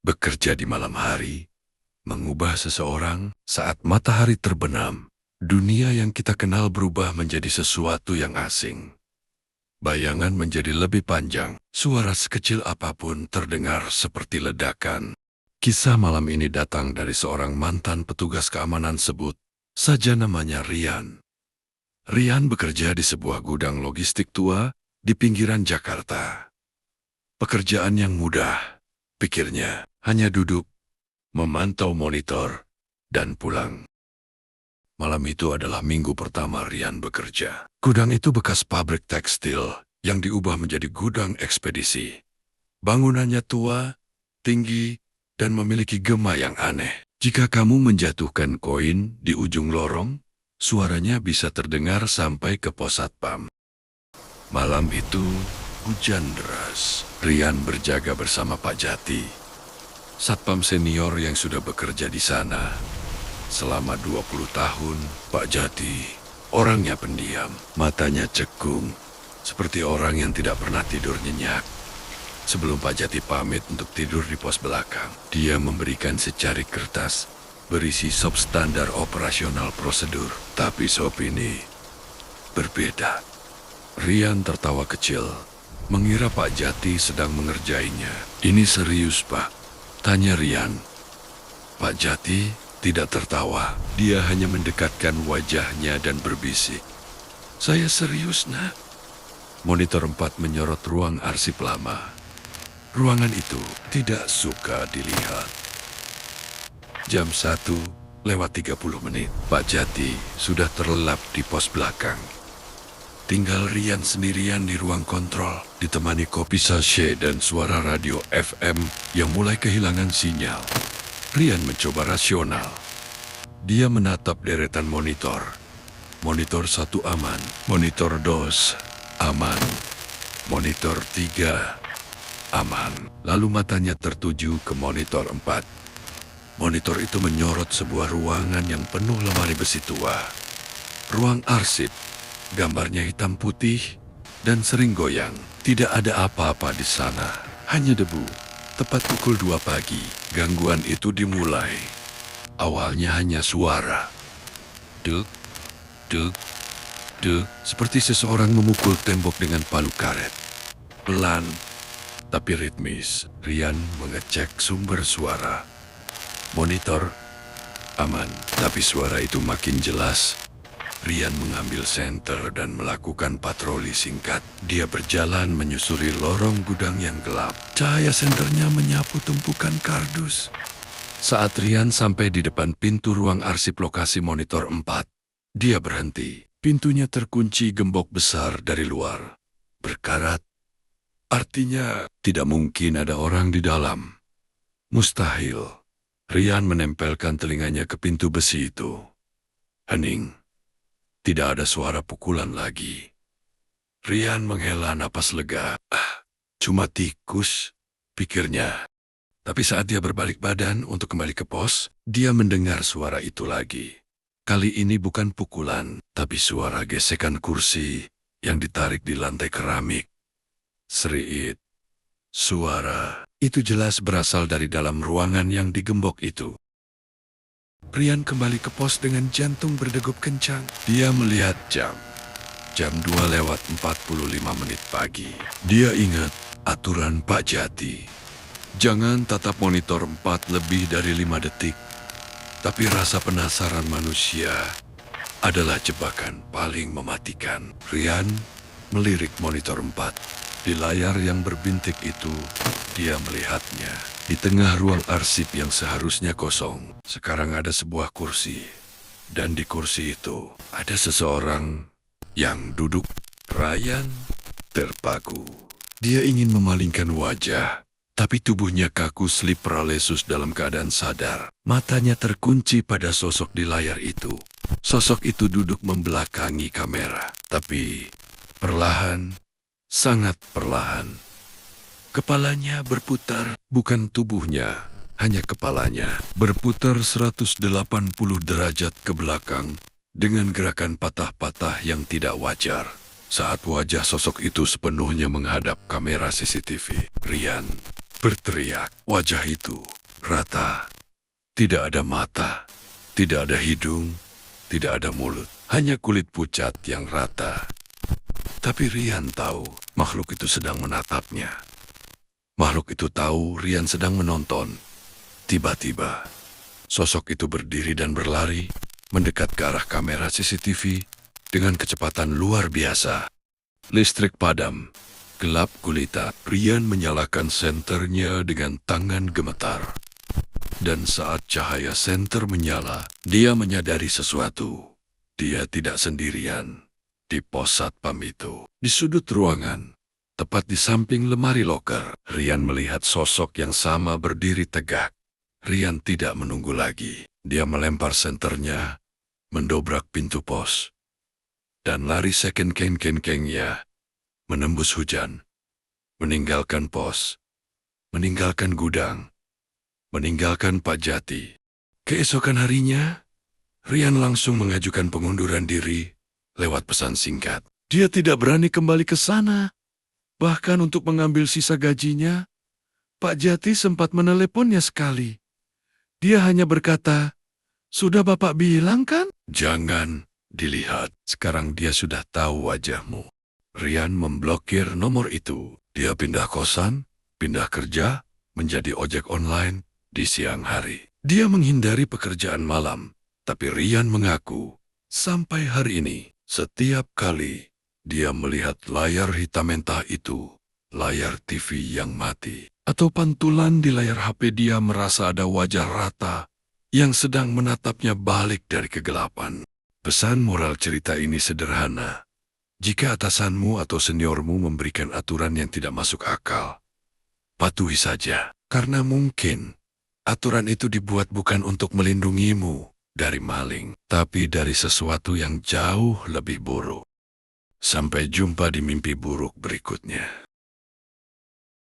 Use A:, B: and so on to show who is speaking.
A: Bekerja di malam hari, mengubah seseorang saat matahari terbenam. Dunia yang kita kenal berubah menjadi sesuatu yang asing. Bayangan menjadi lebih panjang, suara sekecil apapun terdengar seperti ledakan. Kisah malam ini datang dari seorang mantan petugas keamanan, sebut saja namanya Rian. Rian bekerja di sebuah gudang logistik tua di pinggiran Jakarta. Pekerjaan yang mudah, pikirnya, hanya duduk, memantau monitor, dan pulang. Malam itu adalah minggu pertama Rian bekerja. Gudang itu bekas pabrik tekstil yang diubah menjadi gudang ekspedisi. Bangunannya tua, tinggi, dan memiliki gema yang aneh. Jika kamu menjatuhkan koin di ujung lorong, suaranya bisa terdengar sampai ke pos satpam. Malam itu, hujan deras. Rian berjaga bersama Pak Jati, satpam senior yang sudah bekerja di sana selama 20 tahun. Pak Jati, orangnya pendiam, matanya cekung, seperti orang yang tidak pernah tidur nyenyak. Sebelum Pak Jati pamit untuk tidur di pos belakang, dia memberikan secari kertas berisi sop standar operasional prosedur. Tapi sop ini berbeda. Rian tertawa kecil, mengira Pak Jati sedang mengerjainya. "Ini serius, Pak?" tanya Rian. Pak Jati tidak tertawa, dia hanya mendekatkan wajahnya dan berbisik. "Saya serius, Nak." Monitor 4 menyorot ruang arsip lama. Ruangan itu tidak suka dilihat. Jam 1:30, Pak Jati sudah terlelap di pos belakang. Tinggal Rian sendirian di ruang kontrol, ditemani kopi sachet dan suara radio FM yang mulai kehilangan sinyal. Rian mencoba rasional. Dia menatap deretan monitor. Monitor 1 aman, monitor 2 aman, monitor 3 aman. Lalu matanya tertuju ke monitor 4. Monitor itu menyorot sebuah ruangan yang penuh lemari besi tua. Ruang arsip, gambarnya hitam putih dan sering goyang. Tidak ada apa-apa di sana, hanya debu. Tepat pukul 2 pagi, gangguan itu dimulai. Awalnya hanya suara. Duk, duk, duk, seperti seseorang memukul tembok dengan palu karet. Pelan, tapi ritmis. Rian mengecek sumber suara. Monitor aman, tapi suara itu makin jelas. Rian mengambil senter dan melakukan patroli singkat. Dia berjalan menyusuri lorong gudang yang gelap. Cahaya senternya menyapu tumpukan kardus. Saat Rian sampai di depan pintu ruang arsip lokasi monitor 4, dia berhenti. Pintunya terkunci gembok besar dari luar. Berkarat. Artinya, tidak mungkin ada orang di dalam. Mustahil. Rian menempelkan telinganya ke pintu besi itu. Hening. Tidak ada suara pukulan lagi. Rian menghela napas lega. Cuma tikus, pikirnya. Tapi saat dia berbalik badan untuk kembali ke pos, dia mendengar suara itu lagi. Kali ini bukan pukulan, tapi suara gesekan kursi yang ditarik di lantai keramik. Seriit. Suara itu jelas berasal dari dalam ruangan yang digembok itu. Rian kembali ke pos dengan jantung berdegup kencang. Dia melihat jam. Jam 2:45 pagi. Dia ingat aturan Pak Jati. Jangan tatap monitor 4 lebih dari 5 detik. Tapi rasa penasaran manusia adalah jebakan paling mematikan. Rian melirik monitor 4. Di layar yang berbintik itu, dia melihatnya. Di tengah ruang arsip yang seharusnya kosong, sekarang ada sebuah kursi. Dan di kursi itu, ada seseorang yang duduk. Rian terpaku. Dia ingin memalingkan wajah, tapi tubuhnya kaku sleep paralysis dalam keadaan sadar. Matanya terkunci pada sosok di layar itu. Sosok itu duduk membelakangi kamera, tapi perlahan, sangat perlahan. Kepalanya berputar, bukan tubuhnya, hanya kepalanya. Berputar 180 derajat ke belakang dengan gerakan patah-patah yang tidak wajar. Saat wajah sosok itu sepenuhnya menghadap kamera CCTV, Rian berteriak. Wajah itu rata. Tidak ada mata, tidak ada hidung, tidak ada mulut. Hanya kulit pucat yang rata. Tapi Rian tahu makhluk itu sedang menatapnya. Makhluk itu tahu Rian sedang menonton. Tiba-tiba, sosok itu berdiri dan berlari, mendekat ke arah kamera CCTV dengan kecepatan luar biasa. Listrik padam, gelap gulita. Rian menyalakan senternya dengan tangan gemetar. Dan saat cahaya senter menyala, dia menyadari sesuatu. Dia tidak sendirian. Di pos satpam itu, di sudut ruangan, tepat di samping lemari loker, Rian melihat sosok yang sama berdiri tegak. Rian tidak menunggu lagi. Dia melempar senternya, mendobrak pintu pos, dan lari sekengkeng-kengkengnya, menembus hujan, meninggalkan pos, meninggalkan gudang, meninggalkan Pak Jati. Keesokan harinya, Rian langsung mengajukan pengunduran diri lewat pesan singkat. Dia tidak berani kembali ke sana. Bahkan untuk mengambil sisa gajinya, Pak Jati sempat meneleponnya sekali. Dia hanya berkata, "Sudah Bapak bilang kan?" Jangan dilihat. Sekarang dia sudah tahu wajahmu. Rian memblokir nomor itu. Dia pindah kosan, pindah kerja, menjadi ojek online di siang hari. Dia menghindari pekerjaan malam, tapi Rian mengaku, sampai hari ini, setiap kali dia melihat layar hitam mentah itu, layar TV yang mati, atau pantulan di layar HP, dia merasa ada wajah rata yang sedang menatapnya balik dari kegelapan. Pesan moral cerita ini sederhana. Jika atasanmu atau seniormu memberikan aturan yang tidak masuk akal, patuhi saja, karena mungkin aturan itu dibuat bukan untuk melindungimu dari maling, tapi dari sesuatu yang jauh lebih buruk. Sampai jumpa di mimpi buruk berikutnya.